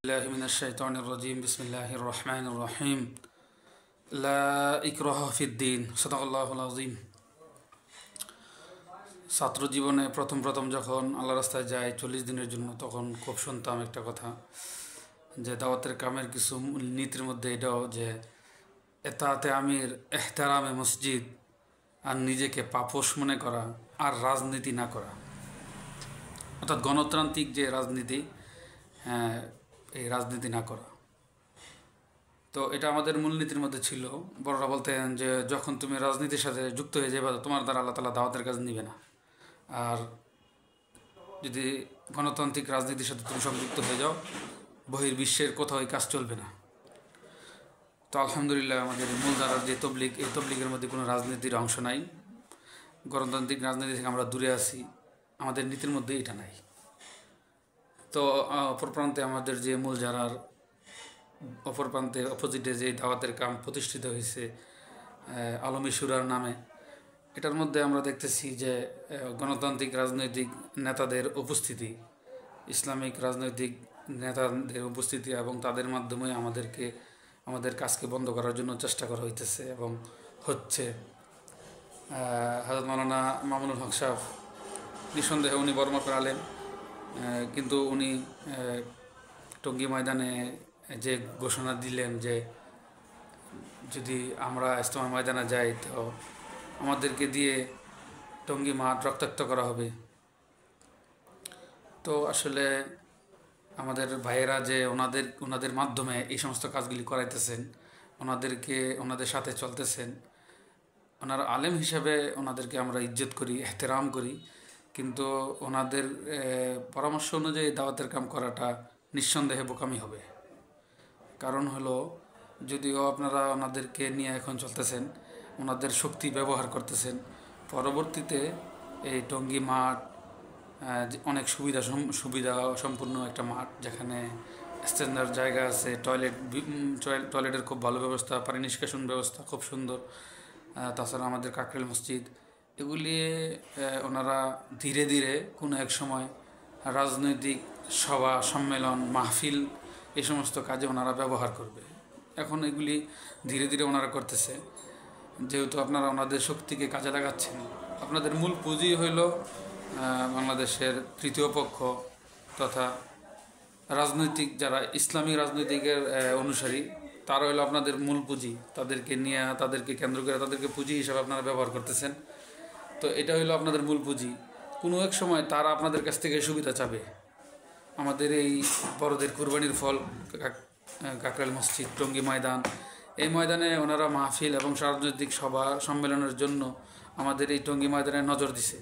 الله من الشيطان الرجيم بسم الله الرحمن الرحيم لا إكراه في الدين صدق الله العظيم ছাত্র জীবনে প্রথম যখন আল্লাহ রাস্তায় যায় 40 দিনের জন্য তখন খুব শুনতাম একটা কথা যে দাওয়াতের কামের কিছু নীতির মধ্যে এটাও যে এতাতে আমির এহতারামে মসজিদ আর নিজেকে পাপোশ মনে করা আর রাজনীতি না করা অর্থাৎ গণতান্ত্রিক যে রাজনীতি এই রাজনীতি না করা। তো এটা আমাদের মূলনীতির মধ্যে ছিল। বড়রা বলতেন যে যখন তুমি রাজনীতির সাথে যুক্ত হয়ে যাবে তোমার দ্বারা আল্লাহ তাআলা দাওয়াতের কাজ নিবে না, আর যদি গণতান্ত্রিক রাজনীতির সাথে তুমি সংযুক্ত হয়ে যাও বহির্বিশ্বের কোথাও এই কাজ চলবে না। তো আলহামদুলিল্লাহ আমাদের মূলধারার যে তবলিগ, এই তবলিগের মধ্যে কোনো রাজনীতির অংশ নাই। গণতান্ত্রিক রাজনীতি থেকে আমরা দূরে আছি, আমাদের নীতির মধ্যে এটা নাই। তো অপর প্রান্তে আমাদের যে মূলধারার অপর প্রান্তে অপোজিটে যে দাওয়াতের কাম প্রতিষ্ঠিত হয়েছে আলমী শুরার নামে, এটার মধ্যে আমরা দেখতেছি যে গণতান্ত্রিক রাজনৈতিক নেতাদের উপস্থিতি, ইসলামিক রাজনৈতিক নেতাদের উপস্থিতি এবং তাদের মাধ্যমে আমাদের কাজকে বন্ধ করার জন্য চেষ্টা করা হইতেছে এবং হচ্ছে। হযরত মাওলানা মামুনুল হক সাহেব নিঃসন্দেহে উনি বর্মাপের আলেম, কিন্তু উনি টঙ্গী ময়দানে যে ঘোষণা দিলেন যে যদি আমরা ইজতেমা ময়দানে যাই তো আমাদেরকে দিয়ে টঙ্গী মাঠ রক্তাক্ত করা হবে। তো আসলে আমাদের ভাইয়েরা যে ওনাদের মাধ্যমে এই সমস্ত কাজগুলি করাইতেছেন, ওনাদের সাথে চলতেছেন, ওনার আলেম হিসাবে ওনাদেরকে আমরা ইজ্জত করি, এহতেরাম করি, কিন্তু ওনাদের পরামর্শ অনুযায়ী দাওয়াতের কাম করাটা নিঃসন্দেহে বোকামি হবে। কারণ হলো, যদিও আপনারা ওনাদেরকে নিয়ে এখন চলতেছেন, ওনাদের শক্তি ব্যবহার করতেছেন, পরবর্তীতে এই টঙ্গী মাঠ অনেক সুবিধা সম্পূর্ণ একটা মাঠ, যেখানে স্ট্যান্ডার্ড জায়গা আছে, টয়লেটের খুব ভালো ব্যবস্থা, পানি নিষ্কাশন ব্যবস্থা খুব সুন্দর, তাছাড়া আমাদের কাকরেল মসজিদ, এগুলি ওনারা ধীরে ধীরে কোনো এক সময় রাজনৈতিক সভা সম্মেলন মাহফিল এই সমস্ত কাজে ওনারা ব্যবহার করবে। এখন এগুলি ধীরে ধীরে ওনারা করতেছে। যেহেতু আপনারা ওনাদের শক্তিকে কাজে লাগাচ্ছেন, আপনাদের মূল পুঁজি হইল বাংলাদেশের তৃতীয় পক্ষ তথা রাজনৈতিক যারা ইসলামী রাজনৈতিকের অনুসারী, তারা হলো আপনাদের মূল পুঁজি। তাদেরকে নিয়ে, তাদেরকে কেন্দ্র করে, তাদেরকে পুঁজি হিসাবে আপনারা ব্যবহার করতেছেন। তো এটা হইলো আপনাদের মূল পুঁজি। কোনো এক সময় তারা আপনাদের কাছ থেকে সুবিধা চাবে। আমাদের এই বড়দের কুরবানির ফল কাকরাইল মসজিদ, টঙ্গী ময়দান, এই ময়দানে ওনারা মাহফিল এবং রাজনৈতিক সভা সম্মেলনের জন্য আমাদের এই টঙ্গী ময়দানে নজর দিছে।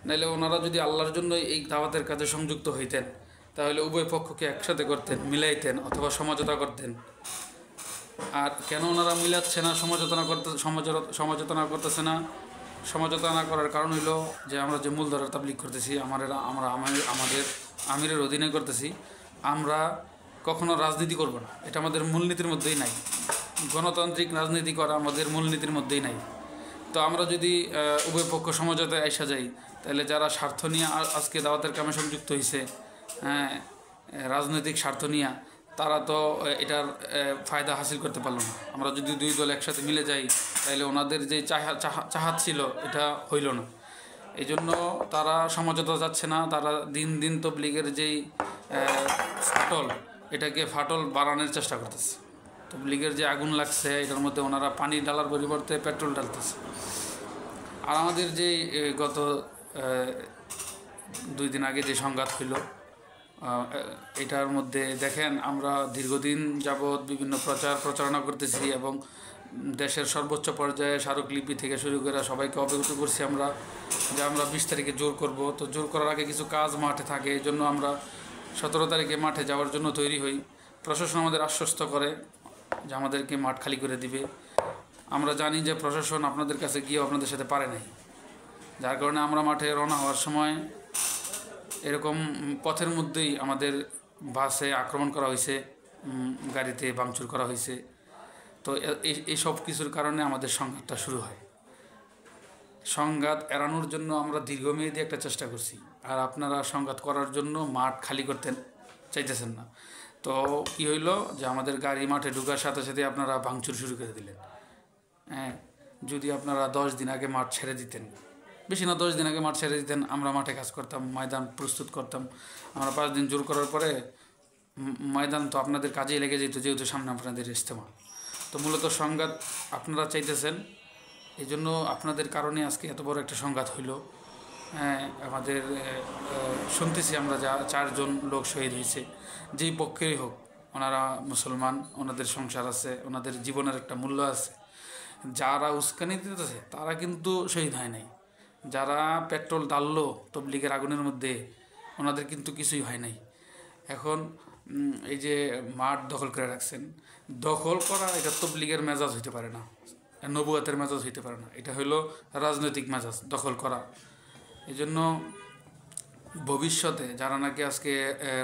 নাইলে ওনারা যদি আল্লাহর জন্য এই দাওয়াতের কাজে সংযুক্ত হইতেন তাহলে উভয় পক্ষকে একসাথে করতেন, মিলাইতেন অথবা সমঝোতা করতেন। আর কেন ওনারা মিলাচ্ছে না, সমঝোতা করতেছে না? সমঝোতা না করার কারণ হইল যে আমরা যে মূলধারার তাবলীগ করতেছি, আমাদের আমিরের অধীনে করতেছি, আমরা কখনো রাজনীতি করব না, এটা আমাদের মূলনীতির মধ্যেই নাই। গণতান্ত্রিক রাজনীতি করা আমাদের মূলনীতির মধ্যেই নাই। তো আমরা যদি উভয় পক্ষ সমঝোতায় আইসা যাই, তাহলে যারা স্বার্থ নিয়ে আজকে দাওয়াতের কামে সংযুক্ত হয়েছে, রাজনৈতিক স্বার্থ নিয়ে, তারা তো এটার ফায়দা হাসিল করতে পারলো না। আমরা যদি দুই দল একসাথে মিলে যাই তাহলে ওনাদের যে চাহাত ছিল এটা হইল না। এই জন্য তারা সমঝোতা যাচ্ছে না। তারা দিন দিন তবলিগের যেই ফাটল, এটাকে ফাটল বাড়ানোর চেষ্টা করতেছে। তবলিগের যে আগুন লাগছে এটার মধ্যে ওনারা পানি ঢালার পরিবর্তে পেট্রোল ঢালতেছে। আর আমাদের যে গত 2 দিন আগে যে সংঘাত হইল, এটার মধ্যে দেখেন আমরা দীর্ঘদিন যাবৎ বিভিন্ন প্রচারণা করতেছি এবং দেশের সর্বোচ্চ পর্যায়ে স্মারকলিপি থেকে শুরু করে সবাইকে অবগত করছি আমরা যে আমরা 20 তারিখে জোর করব। তো জোর করার আগে কিছু কাজ মাঠে থাকে, এই জন্য আমরা 17 তারিখে মাঠে যাওয়ার জন্য তৈরি হই। প্রশাসন আমাদের আশ্বস্ত করে যে আমাদেরকে মাঠ খালি করে দিবে। আমরা জানি যে প্রশাসন আপনাদের কাছে গিয়ে আপনাদের সাথে পারে নাই, যার কারণে আমরা মাঠে রওনা হওয়ার সময় এরকম পথের মধ্যেই আমাদের বাসে আক্রমণ করা হয়েছে, গাড়িতে ভাঙচুর করা হয়েছে। তো এই সব কিছুর কারণে আমাদের সংঘাতটা শুরু হয়। সংঘাত এড়ানোর জন্য আমরা দীর্ঘমেয়াদী একটা চেষ্টা করছি, আর আপনারা সংঘাত করার জন্য মাঠ খালি করতে চাইতেছেন না। তো কি হইলো যে আমাদের গাড়ি মাঠে ঢোকার সাথে সাথে আপনারা ভাঙচুর শুরু করে দিলেন। হ্যাঁ, যদি আপনারা 10 দিন আগে মাঠ ছেড়ে দিতেন, বেশি না 10 দিন আগে মাঠ ছেড়ে দিতেন, আমরা মাঠে কাজ করতাম, ময়দান প্রস্তুত করতাম। আমরা 5 দিন জোর করার পরে ময়দান তো আপনাদের কাজেই লেগে যেত, যেহেতু সামনে আপনাদের ইজতেমা। তো মূলত সংঘাত আপনারা চাইতেছেন, এই জন্য আপনাদের কারণে আজকে এত বড় একটা সংঘাত হইল। হ্যাঁ, আমাদের শুনতেছি আমরা 4 জন লোক শহীদ হয়েছে, যেই পক্ষেই হোক, ওনারা মুসলমান, ওনাদের সংসার আছে, ওনাদের জীবনের একটা মূল্য আছে। যারা উস্কানি দিতেছে তারা কিন্তু শহীদ হয় নাই। যারা পেট্রোল ডাললো তবলিগের আগুনের মধ্যে, ওনাদের কিন্তু কিছুই হয় নাই। এখন এই যে মাঠ দখল করে রাখছেন, দখল করা এটা তবলিগের মেজাজ হইতে পারে না, নবুয়াতের মেজাজ হইতে পারে না, এটা হইলো রাজনৈতিক মেজাজ দখল করা। এই জন্য ভবিষ্যতে যারা নাকি আজকে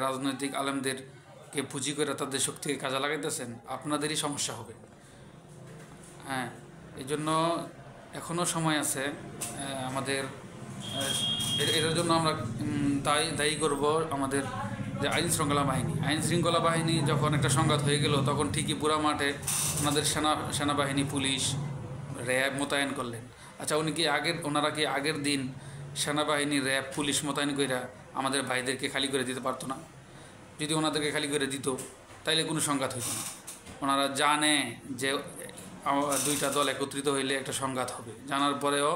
রাজনৈতিক আলেমদেরকে পুঁজি করে তাদের শক্তিকে কাজে লাগাইতেছেন, আপনাদেরই সমস্যা হবে। হ্যাঁ, এই জন্য এখনও সময় আছে। আমাদের এটার জন্য আমরা দায়ী করব আমাদের যে আইন শৃঙ্খলা বাহিনী যখন একটা সংঘাত হয়ে গেল, তখন ঠিকই পুরা মাঠে ওনাদের সেনাবাহিনী, পুলিশ, র্যাব মোতায়েন করলেন। আচ্ছা, ওনারা কি আগের দিন সেনাবাহিনী, র্যাব, পুলিশ মোতায়েন কইরা আমাদের ভাইদেরকে খালি করে দিতে পারতো না? যদি ওনাদেরকে খালি করে দিত তাইলে কোনো সংঘাত হইতো না। ওনারা জানে যে 2টা দল একত্রিত হইলে একটা সংঘাত হবে, জানার পরেও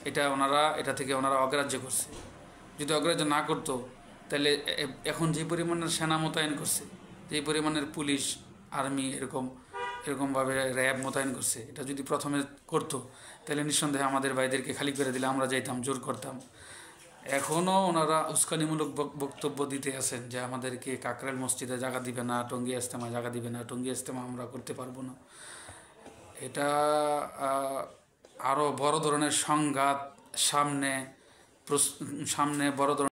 এটা থেকে ওনারা অগ্রাহ্য করছে। যদি অগ্রাহ্য না করতো তাহলে এখন যে পরিমাণের সেনা মোতায়েন করছে, যে পরিমাণের পুলিশ, আর্মি, এরকমভাবে র্যাব মোতায়েন করছে, এটা যদি প্রথমে করতো তাহলে নিঃসন্দেহে আমাদের ভাইদেরকে খালি করে দিলে আমরা যাইতাম, জোর করতাম। এখনও ওনারা উস্কানিমূলক বক্তব্য দিতে আছেন যে আমাদেরকে কাকরাইল মসজিদে জায়গা দিবে না, টঙ্গী ইজতেমায় জায়গা দিবে না, টঙ্গী ইজতেমা আমরা করতে পারবো না। এটা আরও বড় ধরনের সংঘাত সামনে বড় ধরনের